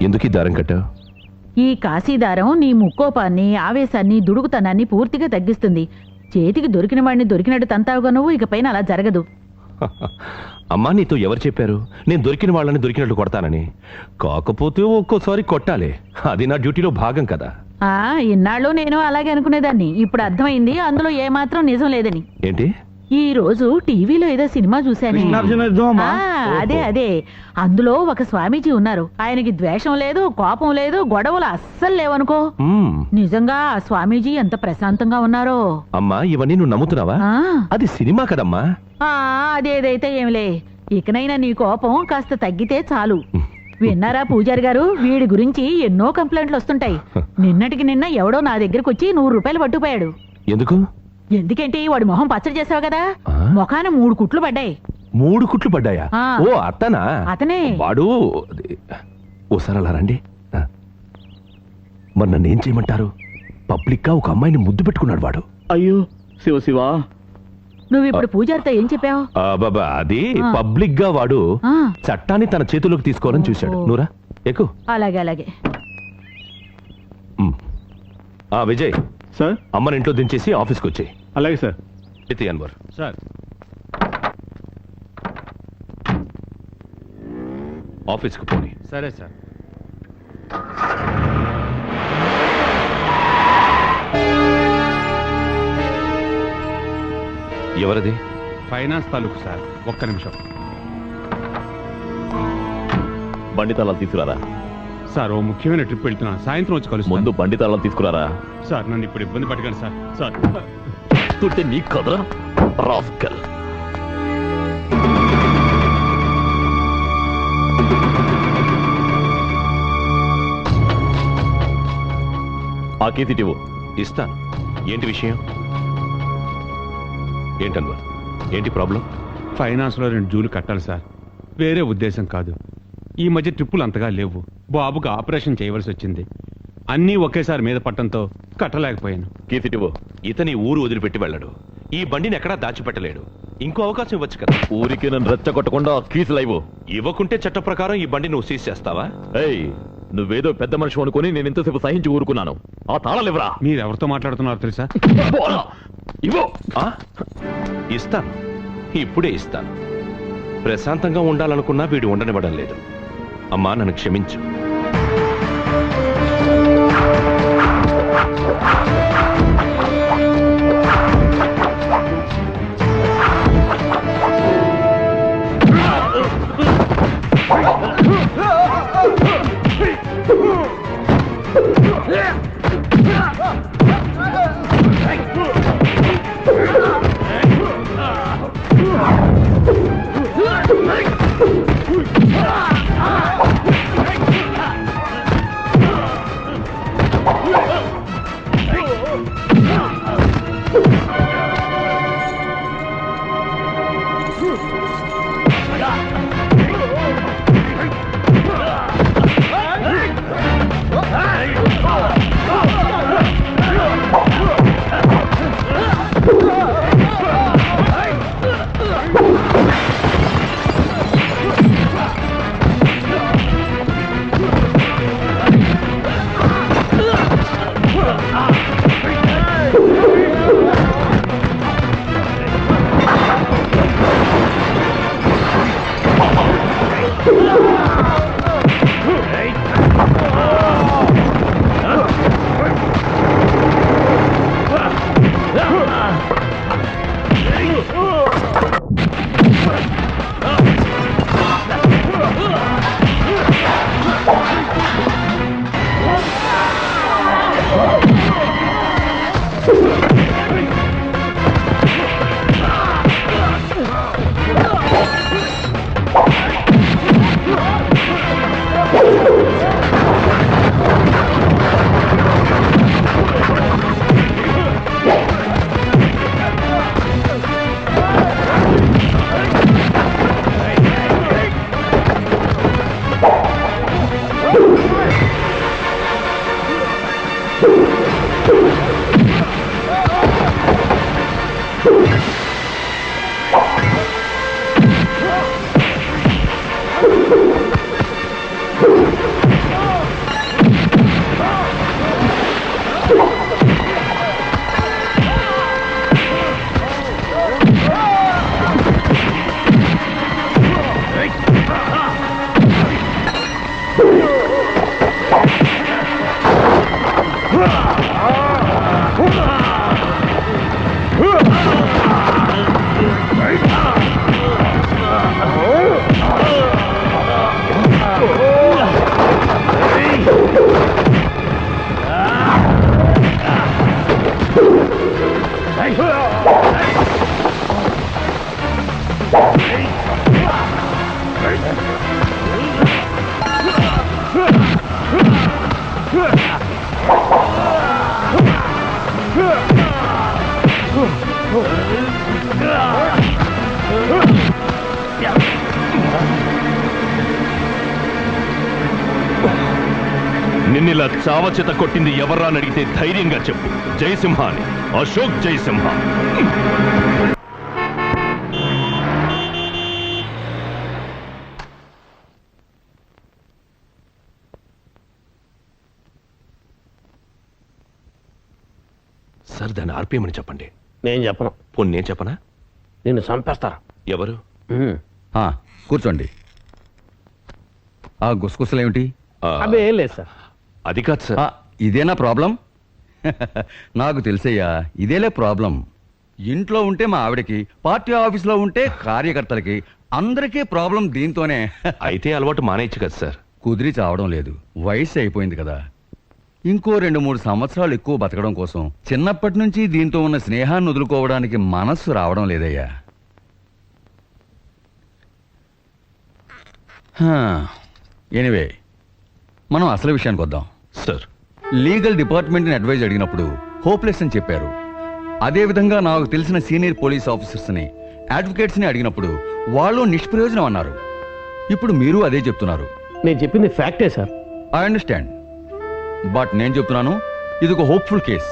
ఎందుకు ఈ దారం కట్టావు? ఈ కాశీదారం నీ ముక్కోపాన్ని, ఆవేశాన్ని, దుడుకుతనాన్ని పూర్తిగా తగ్గిస్తుంది. చేతికి దొరికిన వాడిని దొరికినట్టు తంతావుగా నువ్వు, ఇకపైన అలా జరగదు. అమ్మా, నీతో ఎవరు చెప్పారు నేను దొరికిన వాళ్ళని దొరికినట్టు కొడతానని? కాకపోతే ఒక్కోసారి కొట్టాలి, అది నా డ్యూటీలో భాగం కదా. ఇన్నాళ్ళు నేను అలాగే అనుకునేదాన్ని. ఇప్పుడు అర్థమైంది అందులో ఏమాత్రం నిజం లేదని. ఏంటి? ఈ రోజు టీవీలో ఏదో సినిమా చూశాను. అదే అందులో ఒక స్వామీజీ ఉన్నారు. ఆయనకి ద్వేషం లేదు, కోపం లేదు, గొడవలు అస్సలు లేవనుకో. నిజంగా ఆ స్వామీజీ ఎంత ప్రశాంతంగా ఉన్నారో. అమ్మా, ఇవన్నీ నువ్వు నమ్ముతున్నావా? అది సినిమా కదమ్మా. అదేదైతే ఏమిలే, ఇకనైనా నీ కోపం కాస్త తగ్గితే చాలు. విన్నారా పూజారి గారు, వీడి గురించి ఎన్నో కంప్లైంట్లు వస్తుంటాయి. నిన్నటికి నిన్న ఎవడో నా దగ్గరకు వచ్చి 100 రూపాయలు పట్టుకుపోయాడు. ఎందుకు? ఎందుకేంటి, వాడి మొహం పచ్చడి చేసావు కదా, మొఖాన 3 కుట్లు పడ్డాయి. 3 కుట్లు పడ్డాయా? ఓ అతనా? అతనే. వాడు ఓసారి అలా రండి. మరి నన్ను ఏం చేయమంటారు? పబ్లిక్ గా ఒక అమ్మాయిని ముద్దు పెట్టుకున్నాడు వాడు. అయ్యో శివ శివ. నువ్వు ఇప్పుడు పూజారితో ఏం చెప్పావు? బాబా, అది పబ్లిక్ గా వాడు చట్టాన్ని తన చేతుల్లోకి తీసుకోవాలని చూశాడు. నువ్వురా ఎక్కు. అలాగే అలాగే. విజయ్ సార్, అమ్మని ఇంట్లో దించేసి ఆఫీస్కి వచ్చాయి. అలాగే సార్. ఇది అన్వర్ సార్. ఆఫీస్కి పోనీ. సరే సార్. ఎవరది? ఫైనాన్స్ తాలూకు సార్. ఒక్క నిమిషం. బండి తాళాలు తీసుకురారా. సార్, ఓ ముఖ్యమైన ట్రిప్ వెళ్తున్నాను, సాయంత్రం వచ్చి కలుస్తాను. ముందు బండి తాళాలు తీసుకురారా. సార్, నన్ను ఇప్పుడు ఇబ్బంది పట్టకండి సార్. సార్ తుంటే నీకు కదరా రాస్కల్. ఆ కేసు ఇవ్వు. ఇస్తాను. ఏంటి విషయం? ఏంటన్వర్, ఏంటి ప్రాబ్లం? ఫైనాన్స్లో 2 జూలు కట్టాలి సార్. వేరే ఉద్దేశం కాదు. ఈ మధ్య ట్రిప్పులు అంతగా లేవు. బాబుకు ఆపరేషన్ చేయవలసి వచ్చింది. అన్నీ ఒకేసారి మీద పట్టడంతో కట్టలేకపోయాను. కేసిటివో. ఇతని ఊరు వదిలిపెట్టి వెళ్ళడు. ఈ బండిని ఎక్కడా దాచిపెట్టలేడు. ఇంకో అవకాశం ఇవ్వచ్చు కదా. ఊరికి నన్ను రెచ్చగొట్టకుండా కేసు లైవ్. ఇవ్వకుంటే చట్ట ప్రకారం ఈ బండి నువ్వు సీజ్ చేస్తావా? ఏయ్, నువ్వేదో పెద్ద మనిషి అనుకుని నేను ఇంతసేపు సహించి ఊరుకున్నాను. ఆ తాళాలు ఇవ్వరా. మీరు ఎవరితో మాట్లాడుతున్నారో తెలుసా? ఇవ్వు. ఇస్తాను, ఇప్పుడే ఇస్తాను. ప్రశాంతంగా ఉండాలనుకున్నా వీడు ఉండనివ్వడం లేదు. అమ్మా, నన్ను క్షమించు. నిన్నిలా చావచేత కొట్టింది ఎవర్రా అని అడిగితే ధైర్యంగా చెప్పు. జయసింహ అని. అశోక్ జయసింహ. సార్ దాన్ని ఆర్పేయమని చెప్పండి. నేను చెప్పను. పోనీ నేను చెప్పనా? నిన్ను చంపేస్తారా? ఎవరు? కూర్చోండి. ఆ గుసగుసలేమిటి? ఆ, అదే ఏం లేదు సార్. అది కాదు సార్. ఇదేనా ప్రాబ్లం? నాకు తెలుసయ్యా, ఇదేలే ప్రాబ్లం. ఇంట్లో ఉంటే మా ఆవిడకి, పార్టీ ఆఫీస్లో ఉంటే కార్యకర్తలకి, అందరికీ ప్రాబ్లం దీంతోనే. అయితే అలవాటు మానేయచ్చు కదా సార్. కుదిరి చావడం లేదు. వయసు అయిపోయింది కదా. ఇంకో 2-3 సంవత్సరాలు ఎక్కువ బతకడం కోసం చిన్నప్పటి నుంచి దీంతో ఉన్న స్నేహాన్ని వదులుకోవడానికి మనస్సు రావడం లేదయ్యా. ఎనివే, మనం అసలు విషయానికి వద్దాం. సార్, లీగల్ డిపార్ట్మెంట్ని అడ్వైజ్ అడిగినప్పుడు హోప్లెస్ అని చెప్పారు. అదేవిధంగా నాకు తెలిసిన సీనియర్ పోలీస్ ఆఫీసర్స్ని, అడ్వకేట్స్ని అడిగినప్పుడు వాళ్ళు నిష్ప్రయోజనం అన్నారు. ఇప్పుడు మీరు అదే చెప్తున్నారు. నేను చెప్పింది ఫ్యాక్టే సార్. ఐ అండర్స్టాండ్, బట్ నేను చెప్తున్నాను ఇది ఒక హోప్ఫుల్ కేస్.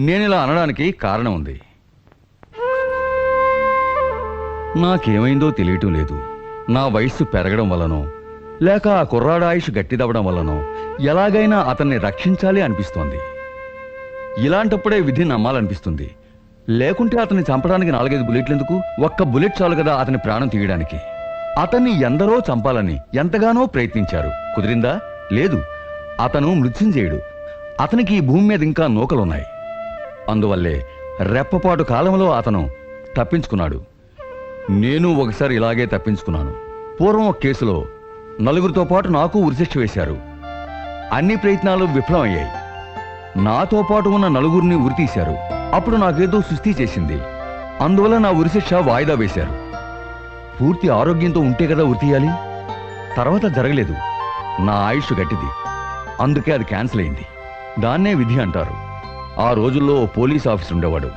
నేను ఇలా అనడానికి కారణం ఉంది. నాకేమైందో తెలియటం లేదు. నా వయస్సు పెరగడం వల్లనో, లేక ఆ కుర్రాడ ఆయుష్ గట్టిదవ్వడం వల్లనో ఎలాగైనా అతన్ని రక్షించాలి అనిపిస్తోంది. ఇలాంటప్పుడే విధి నమ్మాలనిపిస్తుంది. లేకుంటే అతన్ని చంపడానికి 4-5 బుల్లెట్లు ఎందుకు? ఒక్క బుల్లెట్ చాలు కదా అతని ప్రాణం తీయడానికి. అతన్ని ఎందరో చంపాలని ఎంతగానో ప్రయత్నించారు. కుదిరిందా? లేదు. అతను మృత్యుంజయుడు. అతనికి ఈ భూమి మీద ఇంకా నూకలున్నాయి. అందువల్లే రెప్పపాటు కాలంలో అతను తప్పించుకున్నాడు. నేను ఒకసారి ఇలాగే తప్పించుకున్నాను. పూర్వం ఒక కేసులో 4గురితో పాటు నాకు ఉరిశిక్ష వేశారు. అన్ని ప్రయత్నాలు విఫలమయ్యాయి. నాతో పాటు ఉన్న 4గురిని ఉరితీశారు. అప్పుడు నాకేదో సుస్థి చేసింది. అందువల్ల నా ఉరిశిక్ష వాయిదా వేశారు. పూర్తి ఆరోగ్యంతో ఉంటే కదా ఉరితీయాలి. తర్వాత జరగలేదు. నా ఆయుష్ గట్టిది, అందుకే అది క్యాన్సిల్ అయింది. దాన్నే విధి అంటారు. ఆ రోజుల్లో ఓ పోలీస్ ఆఫీసర్ ఉండేవాడు.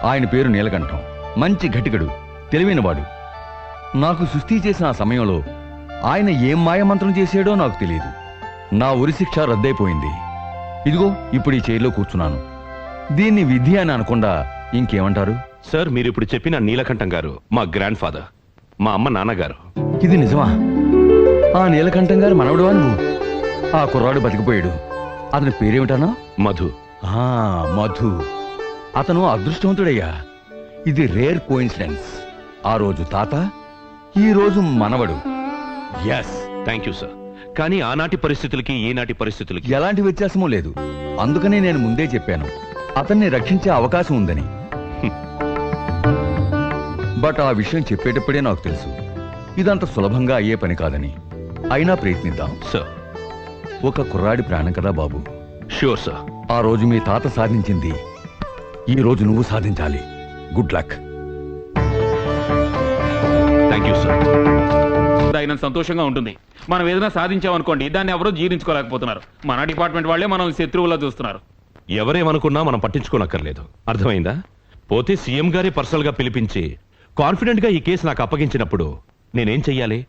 ఆయన పేరు నీలకంఠం. మంచి ఘటికడు, తెలివైనవాడు. నాకు సుస్థి చేసిన ఆ సమయంలో ఆయన ఏం మాయమంత్రం చేశాడో నాకు తెలియదు. నా ఉరిశిక్ష రద్దయిపోయింది. ఇదిగో ఇప్పుడు ఈ చైర్లో కూర్చున్నాను. దీన్ని విధి అని అనకుండా ఇంకేమంటారు? సార్, మీరు ఇప్పుడు చెప్పిన నీలకంఠం గారు మా గ్రాండ్ ఫాదర్, మా అమ్మ నాన్నగారు. ఇది నిజమా? ఆ నీలకంఠం గారు మనవడువా నువ్వు? ఆ కుర్రాడు బతికిపోయాడు. అతని పేరేమిటానా? మధు. మధు. అతను అదృష్టవంతుడయ్యా. ఇది రేర్ కోఇన్సిడెన్స్. ఆ రోజు తాత, ఈ రోజు మనవడు. Yes, thank you sir. కానీ ఆనాటి పరిస్థితులకి ఈనాటి పరిస్థితులకి ఎలాంటి వ్యత్యాసమూ లేదు. అందుకనే నేను ముందే చెప్పాను అతన్ని రక్షించే అవకాశం ఉందని. బట్ ఆ విషయం చెప్పేటప్పుడే నాకు తెలుసు ఇదంత సులభంగా అయ్యే పని కాదని. అయినా ప్రయత్నిద్దాం. సార్. ఒక కుర్రాడి ప్రాణం కదా బాబు. Sure sir. ఆ రోజు మీ తాత సాధించింది ఈ రోజు నువ్వు సాధించాలి. Good luck. Thank you sir. ఆయన సంతోషంగా ఉంటుంది. మనం ఏదైనా సాధించామనుకోండి, దాన్ని ఎవరో జీర్ణించుకోలేకపోతున్నారు. మన డిపార్ట్మెంట్ వాళ్ళే మనం శత్రువులా చూస్తున్నారు. ఎవరేమనుకున్నా మనం పట్టించుకోనక్కర్లేదు. అర్థమైందా? పోతే సీఎం గారి పర్సనల్ గా పిలిపించి కాన్ఫిడెంట్ గా ఈ కేసు నాకు అప్పగించినప్పుడు నేనేం చెయ్యాలి?